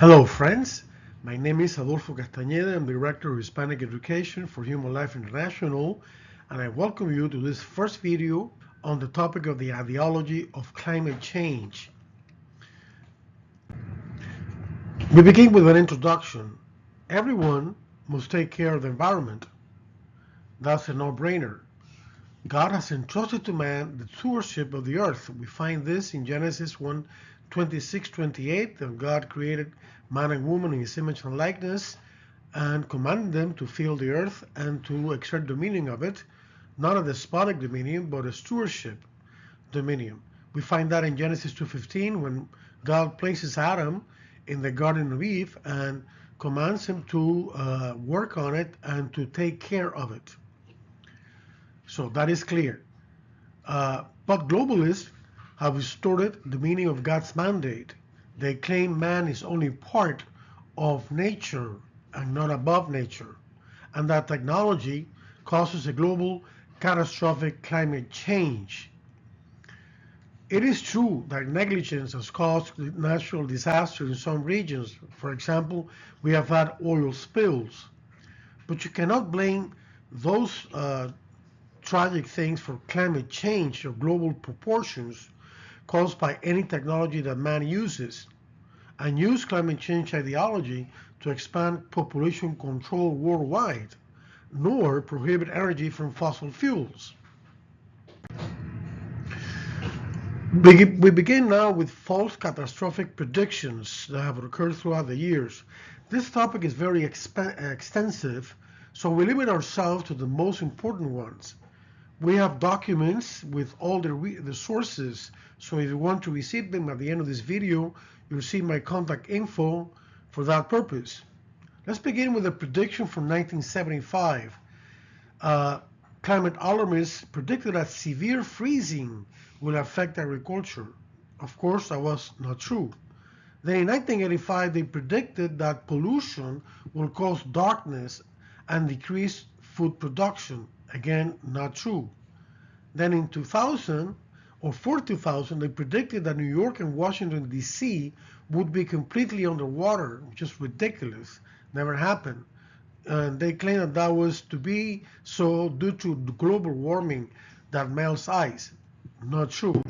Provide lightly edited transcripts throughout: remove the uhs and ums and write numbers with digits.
Hello friends, my name is Adolfo Castañeda. I'm Director of Hispanic Education for Human Life International, and I welcome you to this first video on the topic of the ideology of climate change. We begin with an introduction. Everyone must take care of the environment. That's a no-brainer. God has entrusted to man the stewardship of the earth. We find this in Genesis 1:26-28, that God created man and woman in his image and likeness and commanded them to fill the earth and to exert dominion of it, not a despotic dominion, but a stewardship dominion. We find that in Genesis 2:15 when God places Adam in the Garden of Eve and commands him to work on it and to take care of it. So that is clear. But globalists have distorted the meaning of God's mandate. They claim man is only part of nature and not above nature, and that technology causes a global catastrophic climate change. It is true that negligence has caused natural disasters in some regions. For example, we have had oil spills. But you cannot blame those tragic things for climate change or global proportions caused by any technology that man uses, and use climate change ideology to expand population control worldwide, nor prohibit energy from fossil fuels. We begin now with false catastrophic predictions that have occurred throughout the years. This topic is very extensive, so we limit ourselves to the most important ones. We have documents with all the sources, so if you want to receive them at the end of this video, you'll see my contact info for that purpose. Let's begin with a prediction from 1975. Climate alarmists predicted that severe freezing will affect agriculture. Of course, that was not true. Then in 1985, they predicted that pollution will cause darkness and decrease food production. Again, not true. Then in 2000, or for 2000, they predicted that New York and Washington, D.C. would be completely underwater, which is ridiculous. Never happened. And they claim that that was to be so due to global warming that melts ice. Not true.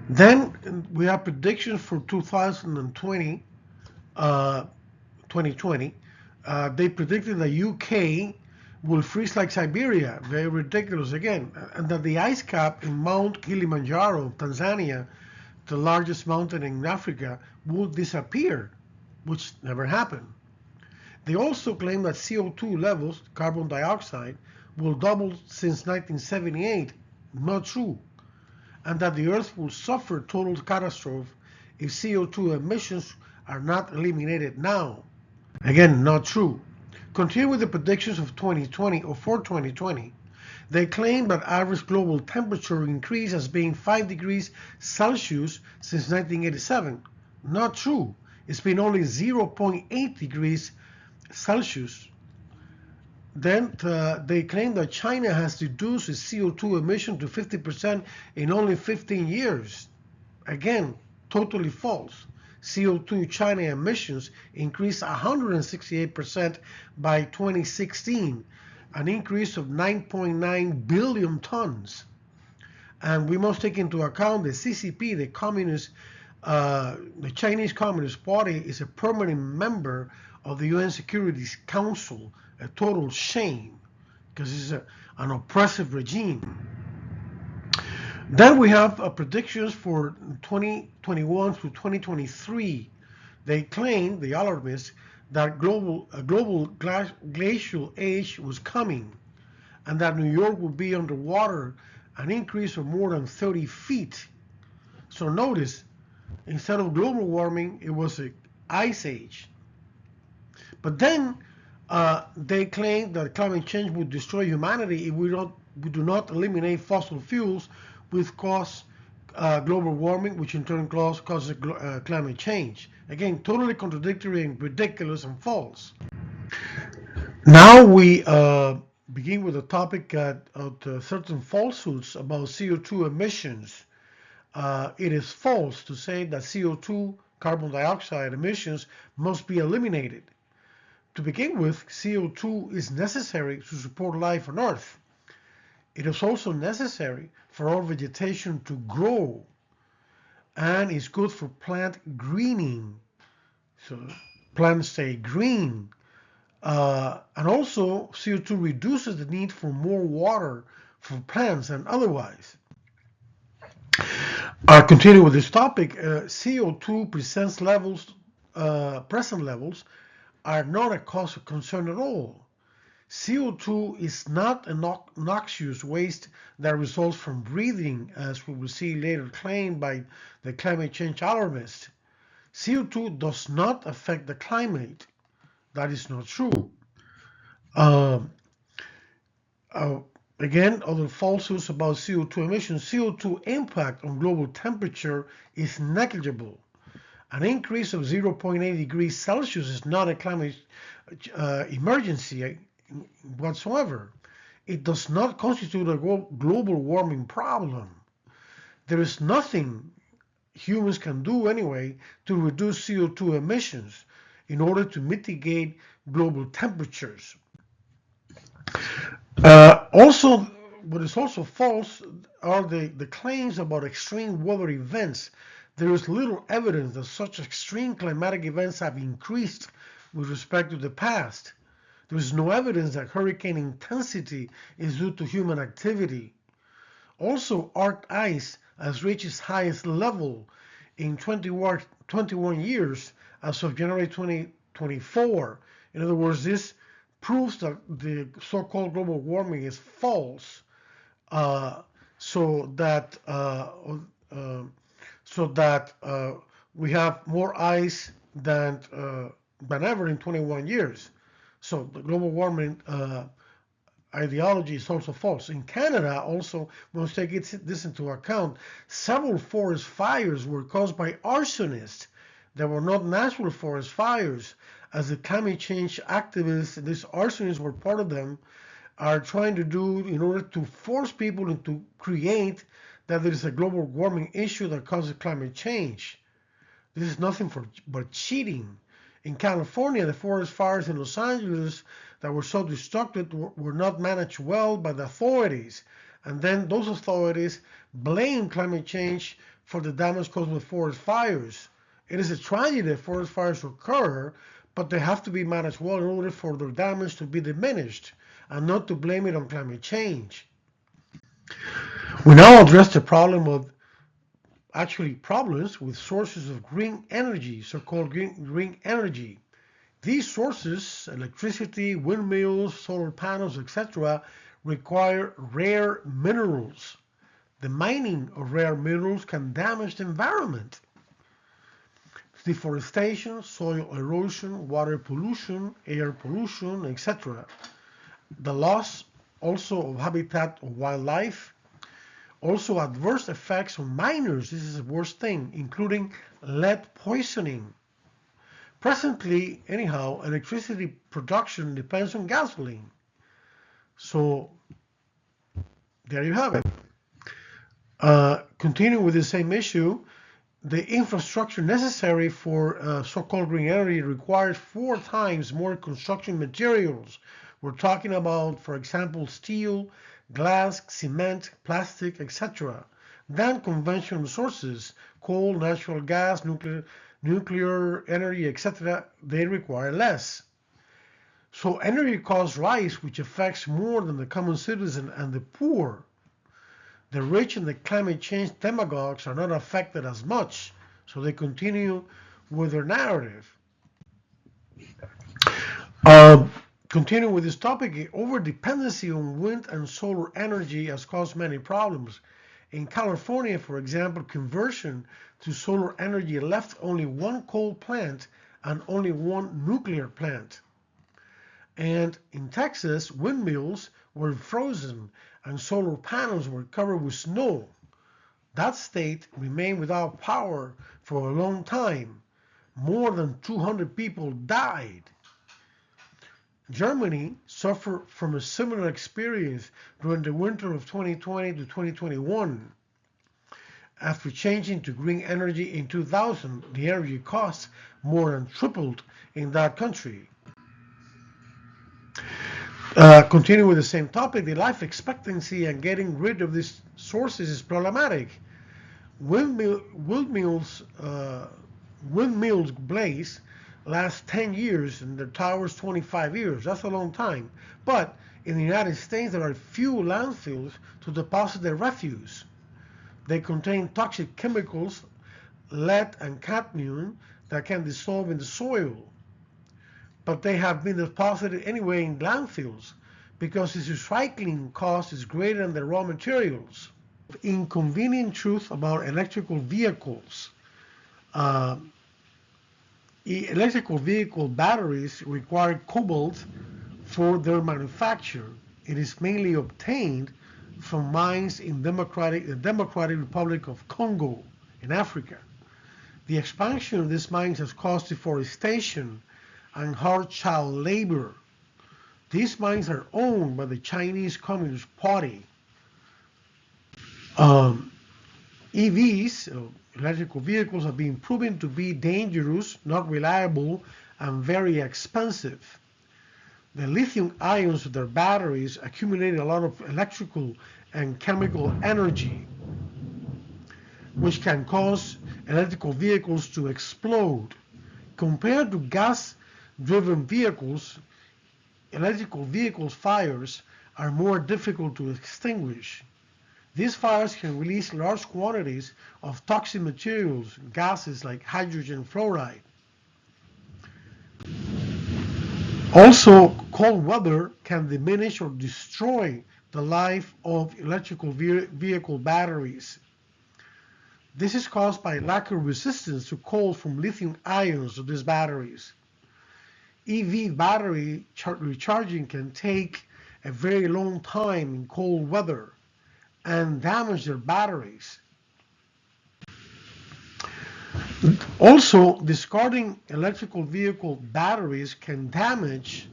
Then we have predictions for 2020. 2020. They predicted the UK will freeze like Siberia, very ridiculous again, and that the ice cap in Mount Kilimanjaro, Tanzania, the largest mountain in Africa, would disappear, which never happened. They also claim that CO2 levels, carbon dioxide, will double since 1978, not true, and that the Earth will suffer total catastrophe if CO2 emissions are not eliminated now. Again, not true. Continue with the predictions of 2020 or for 2020. They claim that average global temperature increase has been 5 degrees Celsius since 1987. Not true. It's been only 0.8 degrees Celsius. Then they claim that China has reduced its CO2 emission to 50% in only 15 years. Again, totally false. CO2 China emissions increased 168% by 2016, an increase of 9.9 billion tons. And we must take into account the CCP, the Chinese Communist Party, is a permanent member of the UN Security Council, a total shame, because it's an oppressive regime. Then we have predictions for 2021 through 2023. They claim, the alarmists, that a global glacial age was coming and that New York would be underwater, an increase of more than 30 feet. So notice, instead of global warming, it was an ice age. But then they claim that climate change would destroy humanity if we do not eliminate fossil fuels, which cause global warming, which in turn causes climate change. Again, totally contradictory and ridiculous and false. Now we begin with a topic of certain falsehoods about CO2 emissions. It is false to say that CO2 carbon dioxide emissions must be eliminated. To begin with, CO2 is necessary to support life on Earth. It is also necessary for all vegetation to grow and is good for plant greening. So plants stay green. And also, CO2 reduces the need for more water for plants and otherwise. Continue with this topic. CO2 present levels are not a cause of concern at all. CO2 is not a noxious waste that results from breathing, as we will see later claimed by the climate change alarmists. CO2 does not affect the climate. That is not true. Um, uh, Again, other falsehoods about CO2 emissions. CO2 impact on global temperature is negligible. An increase of 0.8 degrees Celsius is not a climate emergency whatsoever. It does not constitute a global warming problem. There is nothing humans can do anyway to reduce CO2 emissions in order to mitigate global temperatures. Also, what is also false are the claims about extreme weather events. There is little evidence that such extreme climatic events have increased with respect to the past. There is no evidence that hurricane intensity is due to human activity. Also, arctic ice has reached its highest level in 21 years as of January 2024. In other words, this proves that the so-called global warming is false. So that we have more ice than ever in 21 years. So the global warming ideology is also false. In Canada, also, we must take this into account. Several forest fires were caused by arsonists that were not natural forest fires. As the climate change activists, these arsonists were part of them, are trying to do in order to force people into create that there is a global warming issue that causes climate change. This is nothing but cheating. In California, the forest fires in Los Angeles that were so destructive were not managed well by the authorities. And then those authorities blame climate change for the damage caused by forest fires. It is a tragedy that forest fires occur, but they have to be managed well in order for their damage to be diminished and not to blame it on climate change. We now address the problem of problems with sources of green energy, so-called green energy. These sources, electricity, windmills, solar panels, etc., require rare minerals. The mining of rare minerals can damage the environment. Deforestation, soil erosion, water pollution, air pollution, etc. The loss also of habitat of wildlife. Also adverse effects on miners, this is the worst thing, including lead poisoning. Presently, anyhow, electricity production depends on gasoline. So there you have it. Continuing with the same issue, the infrastructure necessary for so-called green energy requires 4 times more construction materials. We're talking about, for example, steel, glass, cement, plastic, etc., than conventional sources, coal, natural gas, nuclear energy, etc. They require less. So energy costs rise, which affects more than the common citizen and the poor. The rich and the climate change demagogues are not affected as much, so they continue with their narrative. Continuing with this topic, over-dependency on wind and solar energy has caused many problems. In California, for example, conversion to solar energy left only 1 coal plant and only 1 nuclear plant. And in Texas, windmills were frozen and solar panels were covered with snow. That state remained without power for a long time. More than 200 people died. Germany suffered from a similar experience during the winter of 2020 to 2021. After changing to green energy in 2000, the energy costs more than tripled in that country. Continuing with the same topic, the life expectancy and getting rid of these sources is problematic. Windmills blaze last 10 years and the towers 25 years. That's a long time. But in the United States, there are few landfills to deposit their refuse. They contain toxic chemicals, lead and cadmium, that can dissolve in the soil. But they have been deposited anyway in landfills because its recycling cost is greater than the raw materials. Inconvenient truth about electrical vehicles. Electrical vehicle batteries require cobalt for their manufacture. It is mainly obtained from mines in the Democratic Republic of Congo in Africa. The expansion of these mines has caused deforestation and hard child labor. These mines are owned by the Chinese Communist Party. EVs, electrical vehicles, have been proven to be dangerous, not reliable, and very expensive. The lithium ions of their batteries accumulate a lot of electrical and chemical energy, which can cause electrical vehicles to explode. Compared to gas-driven vehicles, electrical vehicles' fires are more difficult to extinguish. These fires can release large quantities of toxic materials, gases like hydrogen fluoride. Also, cold weather can diminish or destroy the life of electrical vehicle batteries. This is caused by lack of resistance to cold from lithium ions of these batteries. EV battery recharging can take a very long time in cold weather and damage their batteries. Also, discarding electrical vehicle batteries can damage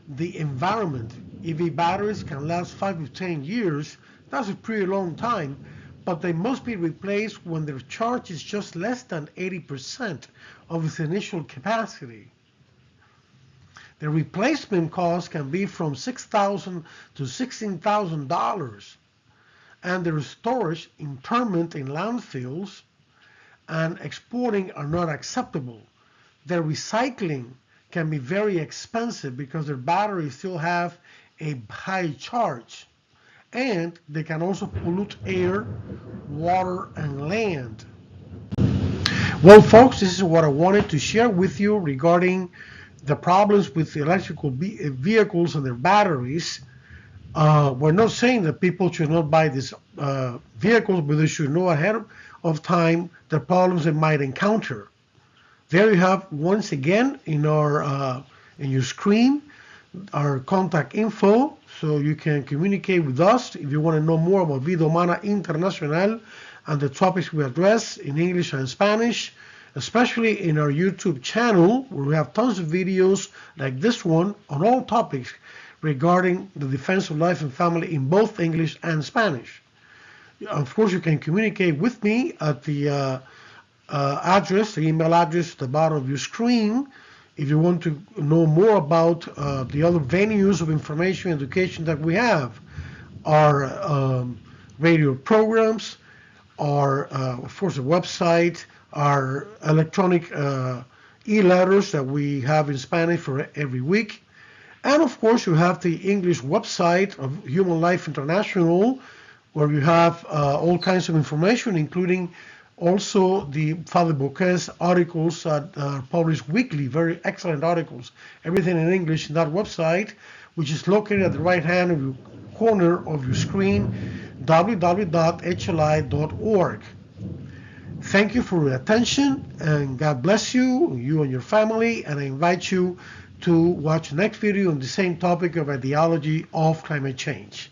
the environment. EV batteries can last 5 to 10 years. That's a pretty long time, but they must be replaced when their charge is just less than 80% of its initial capacity. The replacement cost can be from $6,000 to $16,000, and their storage, interment in landfills, and exporting are not acceptable. Their recycling can be very expensive because their batteries still have a high charge, and they can also pollute air, water, and land. Well, folks, this is what I wanted to share with you regarding the problems with electrical vehicles and their batteries. We're not saying that people should not buy these vehicles, but they should know ahead of time the problems they might encounter. There you have, once again, in your screen, our contact info, so you can communicate with us if you want to know more about Vida, Humana, Internacional, and the topics we address in English and Spanish, especially in our YouTube channel, where we have tons of videos like this one on all topics regarding the defense of life and family in both English and Spanish. Of course, you can communicate with me at the address, the email address at the bottom of your screen. If you want to know more about the other venues of information and education that we have, our radio programs, our, of course, a website, our electronic e-letters that we have in Spanish for every week. And of course, you have the English website of Human Life International, where you have all kinds of information, including also the Father Bouquet's articles that are published weekly, very excellent articles, everything in English in that website, which is located at the right-hand corner of your screen, www.hli.org. Thank you for your attention, and God bless you, you and your family, and I invite you to watch the next video on the same topic of ideology of climate change.